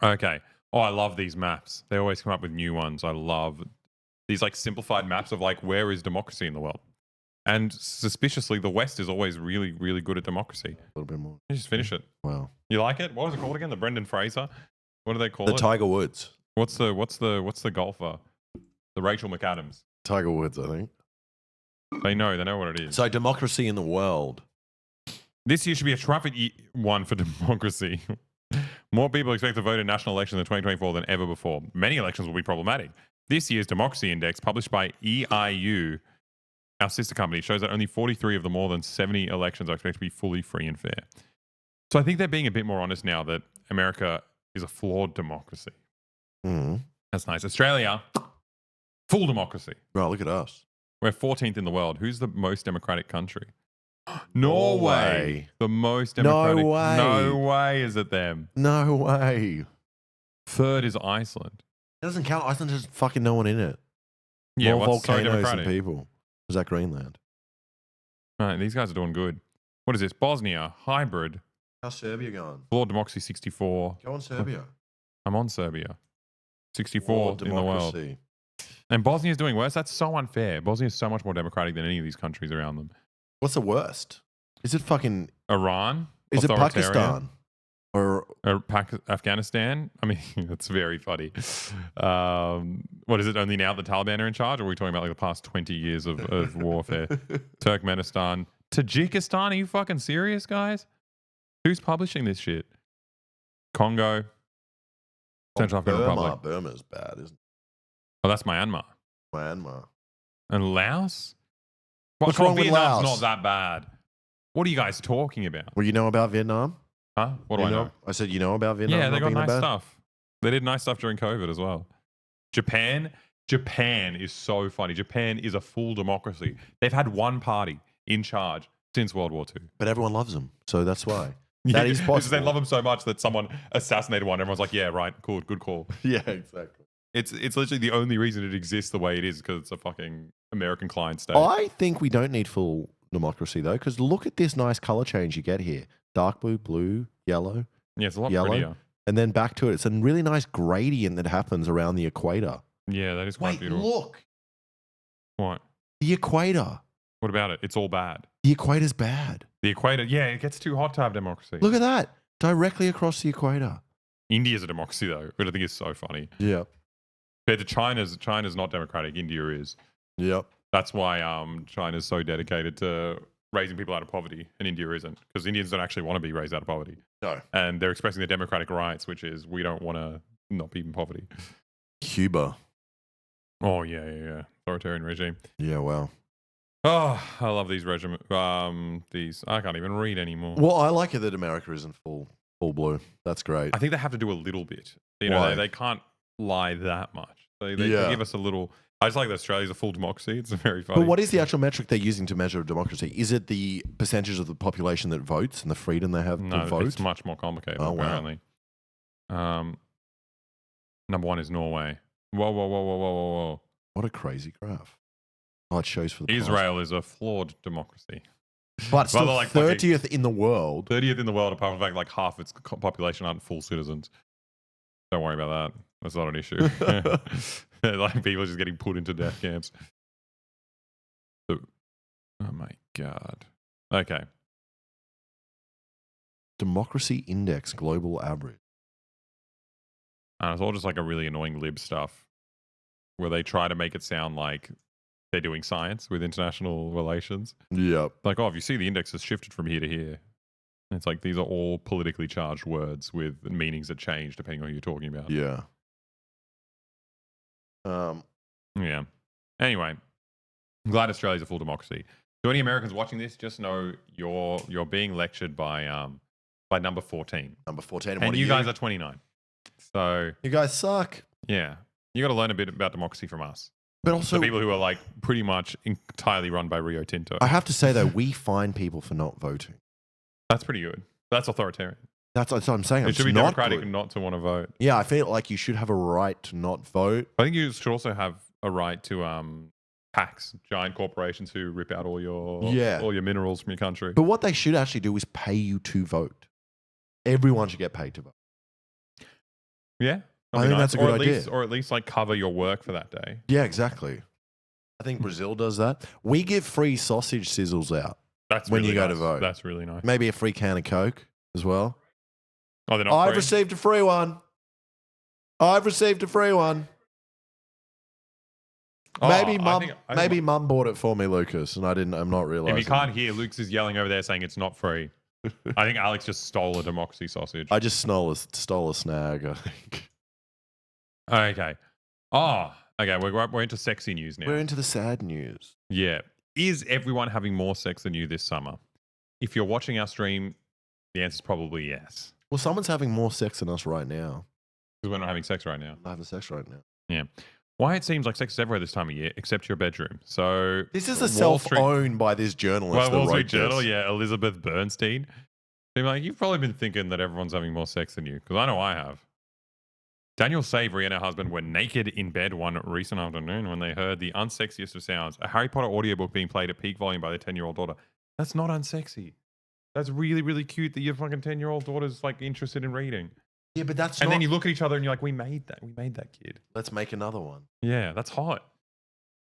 Okay. Oh, I love these maps. They always come up with new ones. I love these like simplified maps of like where is democracy in the world. And suspiciously, the West is always really, really good at democracy. A little bit more. You just finish it. Wow. You like it? What was it called again? The Brendan Fraser? What do they call The it? Tiger Woods. What's the golfer? The Rachel McAdams. Tiger Woods, I think. They know what it is. So democracy in the world. This year should be a terrific one for democracy. More people expect to vote in national elections in 2024 than ever before. Many elections will be problematic. This year's Democracy Index, published by EIU, our sister company, shows that only 43 of the more than 70 elections are expected to be fully free and fair. So I think they're being a bit more honest now that America is a flawed democracy. Mm. That's nice. Australia, full democracy. Right, look at us. We're 14th in the world. Who's the most democratic country? Norway. The most democratic. No way. No way is it them. No way. Third is Iceland. It doesn't count. Iceland has fucking no one in it. Yeah, more what's so volcanoes and democratic? people. Is that Greenland? Right, these guys are doing good. What is this? Bosnia, hybrid, How's Serbia going? flawed democracy 64. Go on, Serbia. I'm on Serbia. 64 Flawed in the world. democracy. And Bosnia's doing worse. That's so unfair. Bosnia's so much more democratic than any of these countries around them. What's the worst? Is it fucking... Iran? Is it authoritarian. Pakistan? Or Afghanistan? I mean, that's very funny. What is it? Only now the Taliban are in charge? Or are we talking about like the past 20 years of warfare? Turkmenistan. Tajikistan? Are you fucking serious, guys? Who's publishing this shit? Congo. Central African Republic. Burma's bad, isn't it? Oh, that's Myanmar. Myanmar. And Laos? What's wrong with Vietnam's Laos? not that bad. What are you guys talking about? Well, you know about Vietnam? Huh? What do I know? I said, you know about Vietnam? Yeah, they not got being that nice bad? stuff. They did nice stuff during COVID as well. Japan is so funny. Japan is a full democracy. They've had one party in charge since World War II. But everyone loves them, so that's why. Yeah, That is possible. They love them so much that someone assassinated one. Everyone's like, yeah, right, cool, good call. Yeah, exactly. It's literally the only reason it exists the way it is because it's a fucking American client state. I think we don't need full democracy, though, because look at this nice color change you get here. Dark blue, blue, yellow, Yeah, it's a lot yellow. prettier. And then back to it. It's a really nice gradient that happens around the equator. Yeah, that is quite beautiful. Look. What? The equator. What about it? It's all bad. The equator's bad. The equator, yeah, it gets too hot to have democracy. Look at that. Directly across the equator. India's a democracy, though, which I think is so funny. Yep. Compared to China's not democratic. India is. Yep. That's why China's so dedicated to raising people out of poverty, and India isn't, because Indians don't actually want to be raised out of poverty. No. And they're expressing their democratic rights, which is we don't want to not be in poverty. Cuba. Oh yeah. Authoritarian regime. Yeah, wow. Oh, I love these these. I can't even read anymore. Well, I like it that America isn't full blue. That's great. I think they have to do a little bit. You Why? know, they can't lie that much. They give us a little. I just like that Australia's a full democracy. It's very funny. But what is the actual metric they're using to measure democracy? Is it the percentage of the population that votes and the freedom they have to vote? It's much more complicated, Oh, wow. apparently. Number one is Norway. Whoa. What a crazy graph. Oh, it shows for the past. Israel is a flawed democracy. But still Well, like 30th in the world. 30th in the world, apart from the fact like half its population aren't full citizens. Don't worry about that. That's not an issue. Like people are just getting put into death camps. Oh my God. Okay. Democracy Index Global Average. It's all just like a really annoying lib stuff where they try to make it sound like they're doing science with international relations. Yep. Like, oh, if you see the index has shifted from here to here. It's like these are all politically charged words with meanings that change depending on who you're talking about. Yeah. Yeah. Anyway, I'm glad Australia's a full democracy. So any Americans watching this, just know you're being lectured by number 14. Number 14. And you guys are 29. So You guys suck. yeah, you got to learn a bit about democracy from us. But also, The people who are like pretty much entirely run by Rio Tinto. I have to say, though, we fine people for not voting. That's pretty good. That's authoritarian. That's what I'm saying. It should be not democratic good. and not to want to vote. Yeah, I feel like you should have a right to not vote. I think you should also have a right to tax giant corporations who rip out all your minerals from your country. But what they should actually do is pay you to vote. Everyone should get paid to vote. Yeah. I think that's a good idea. Or at least like cover your work for that day. Yeah, exactly. I think Brazil does that. We give free sausage sizzles out That's when really you go nice. to vote. That's really nice. Maybe a free can of Coke as well. Oh, they're not I've free? received a free one. I've received a free one. Oh, Maybe I mum. think Maybe mum bought it for me, Lucas, and I'm not realizing. If you can't hear, Luke's is yelling over there saying it's not free. I think Alex just stole a democracy sausage. I just stole a snag. I think. Okay. Oh, okay. We're into sexy news now. We're into the sad news. Yeah. Is everyone having more sex than you this summer? If you're watching our stream, the answer is probably yes. Well, someone's having more sex than us right now. Because we're not having sex right now. I'm having sex right now. Yeah. Why it seems like sex is everywhere this time of year, except your bedroom. So This is a Wall Street- self-owned by this journalist. Well, that Wall Street wrote Journal, this. yeah, Elizabeth Bernstein. Being like, you've probably been thinking that everyone's having more sex than you, because I know I have. Daniel Savory and her husband were naked in bed one recent afternoon when they heard the unsexiest of sounds, a Harry Potter audiobook being played at peak volume by their 10-year-old daughter. That's not unsexy. That's really, really cute that your fucking 10-year-old daughter's like interested in reading. Yeah, but that's And not. then you look at each other and you're like, we made that. We made that kid. Let's make another one. Yeah, that's hot.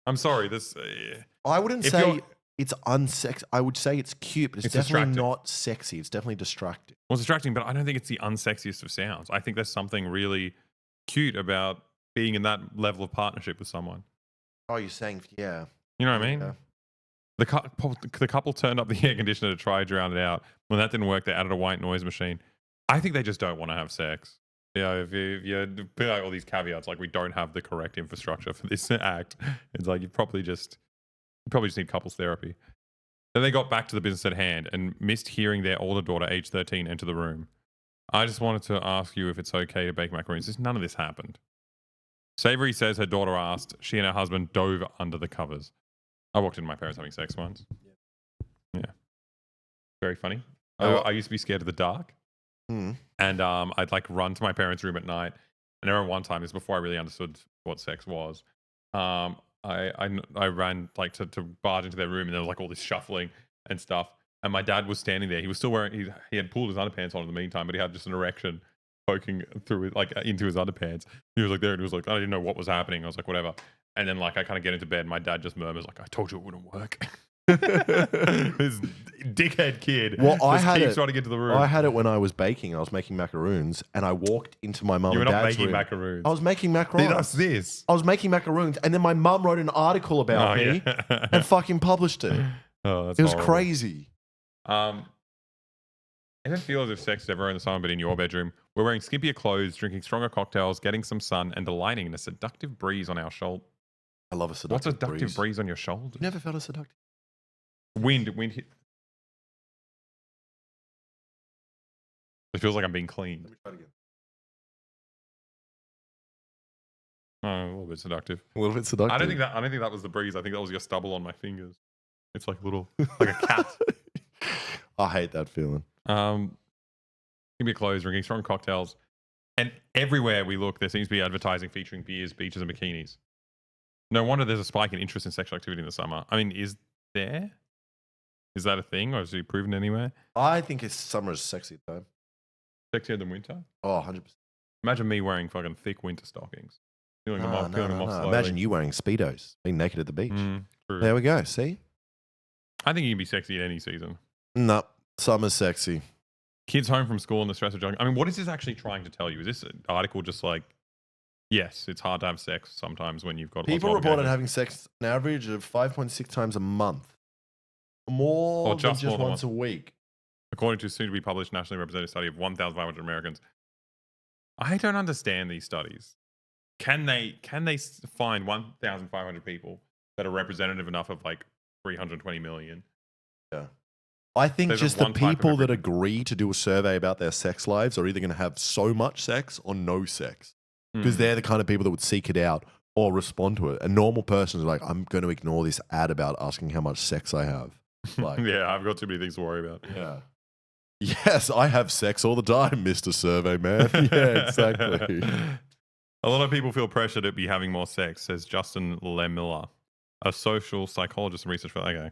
I'm sorry. This. I wouldn't If say you're- it's unsexy. I would say it's cute, but it's definitely distracting. not sexy. It's definitely distracting. Well, it's distracting, but I don't think it's the unsexiest of sounds. I think there's something really cute about being in that level of partnership with someone. Oh, you're saying, yeah. You know what I mean? Yeah. The couple turned up the air conditioner to try to drown it out. When that didn't work, they added a white noise machine. I think they just don't want to have sex. You know, if you put out all these caveats, like we don't have the correct infrastructure for this act, it's like you probably just need couples therapy. Then they got back to the business at hand and missed hearing their older daughter, age 13, enter the room. I just wanted to ask you if it's okay to bake macaroons. None of this happened. Savory says her daughter asked. She and her husband dove under the covers. I walked into my parents having sex once. Yeah. Very funny. I used to be scared of the dark. Mm. And I'd like run to my parents' room at night. And I remember one time, this is before I really understood what sex was. I ran like to barge into their room, and there was like all this shuffling and stuff. And my dad was standing there. He was still wearing. He had pulled his underpants on in the meantime, but he had just an erection poking through like into his underpants. He was like there, and he was like, I didn't know what was happening. I was like, whatever. And then like I kind of get into bed, and my dad just murmurs like, I told you it wouldn't work. This dickhead kid. Well, I just had keeps it. trying to get to the room. I had it when I was baking. I was making macaroons, and I walked into my mum You were and not dad's making room. macaroons. I was making macarons. That's this. I was making macaroons, and then my mum wrote an article about me and fucking published it. Oh, that's It was horrible. crazy. It doesn't feel as if sex is everywhere in the summer, but in your bedroom, we're wearing skimpier clothes, drinking stronger cocktails, getting some sun, and delighting in a seductive breeze on our shoulder. I love a seductive What's a seductive breeze on your shoulder? You never felt a seductive? Wind hit. It feels like I'm being cleaned. Let me try it again. Oh, a little bit seductive. A little bit seductive. I don't think that was the breeze. I think that was your stubble on my fingers. It's like like a cat. I hate that feeling. Skimpier clothes, drinking strong cocktails, and everywhere we look, there seems to be advertising featuring beers, beaches, and bikinis. No wonder there's a spike in interest in sexual activity in the summer. I mean, is there? Is that a thing, or is it proven anywhere? I think summer is sexy though. Sexier than winter? Oh, 100%. Imagine me wearing fucking thick winter stockings. Peeling them off slowly. Imagine you wearing Speedos, being naked at the beach. True. There we go. See? I think you can be sexy at any season. No, summer's sexy. Kids home from school and the stress of juggling. I mean, what is this actually trying to tell you? Is this article just like, yes, it's hard to have sex sometimes when you've got People lots of reported obligations. having sex an average of 5.6 times a month. More Or than just just more than once a week. According to a soon-to-be published nationally represented study of 1,500 Americans. I don't understand these studies. Can they find 1,500 people that are representative enough of like 320 million? Yeah. I think There's just the one type of people that everything. agree to do a survey about their sex lives are either going to have so much sex or no sex. Because they're the kind of people that would seek it out or respond to it. A normal person is like, I'm going to ignore this ad about asking how much sex I have. Like, Yeah, I've got too many things to worry about. yeah. Yes, I have sex all the time, Mr. Survey Man. Yeah, exactly. A lot of people feel pressure to be having more sex, says Justin Lemiller, a social psychologist and research for okay.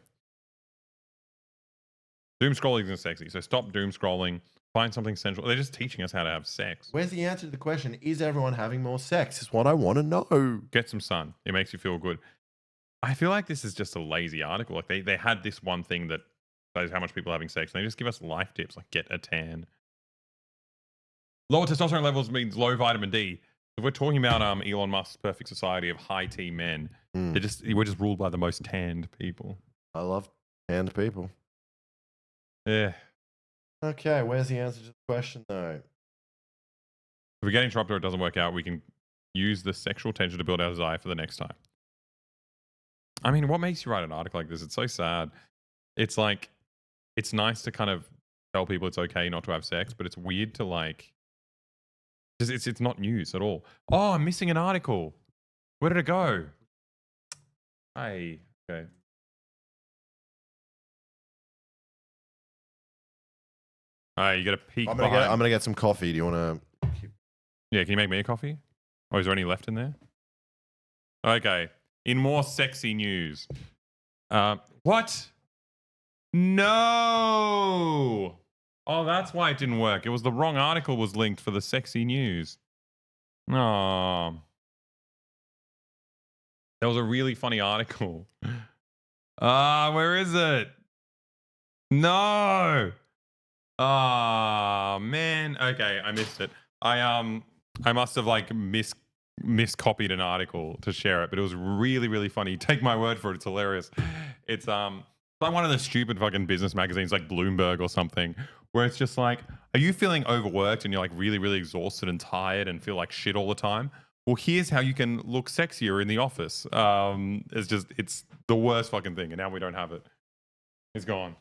Doom scrolling isn't sexy, so stop doom scrolling. Find something central. They're just teaching us how to have sex. Where's the answer to the question? Is everyone having more sex? Is what I want to know. Get some sun. It makes you feel good. I feel like this is just a lazy article. Like they had this one thing that shows how much people are having sex, and they just give us life tips like get a tan. Lower testosterone levels means low vitamin D. If we're talking about Elon Musk's perfect society of high T men, we're just ruled by the most tanned people. I love tanned people. Yeah. Okay, where's the answer to the question though? If we get interrupted or it doesn't work out, we can use the sexual tension to build our desire for the next time. I mean, what makes you write an article like this? It's so sad. It's like, it's nice to kind of tell people it's okay not to have sex, but it's weird to like, it's not news at all. Oh, I'm missing an article. Where did it go? Hey, okay. All right, you got to peek. I'm gonna get some coffee. Do you want to? Yeah, can you make me a coffee? Or is there any left in there? Okay. In more sexy news. What? No. Oh, that's why it didn't work. It was the wrong article was linked for the sexy news. Oh. There was a really funny article. Where is it? No. Oh, man. Okay, I missed it. I must have like miscopied an article to share it, but it was really, really funny. Take my word for it, it's hilarious. It's like one of the stupid fucking business magazines like Bloomberg or something, where it's just like, are you feeling overworked and you're like really, really exhausted and tired and feel like shit all the time? Well, here's how you can look sexier in the office. It's the worst fucking thing, and now we don't have it. It's gone.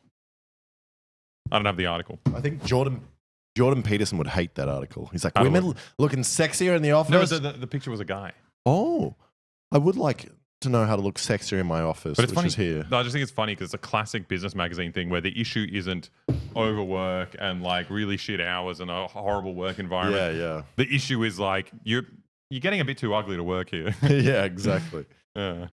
I don't have the article. I think Jordan Peterson would hate that article. He's like, women looking sexier in the office. No, the picture was a guy. Oh, I would like to know how to look sexier in my office, but it's funny. Is here. No, I just think it's funny because it's a classic business magazine thing where the issue isn't overwork and like really shit hours and a horrible work environment. Yeah. The issue is like you're getting a bit too ugly to work here. Yeah, exactly. Yeah.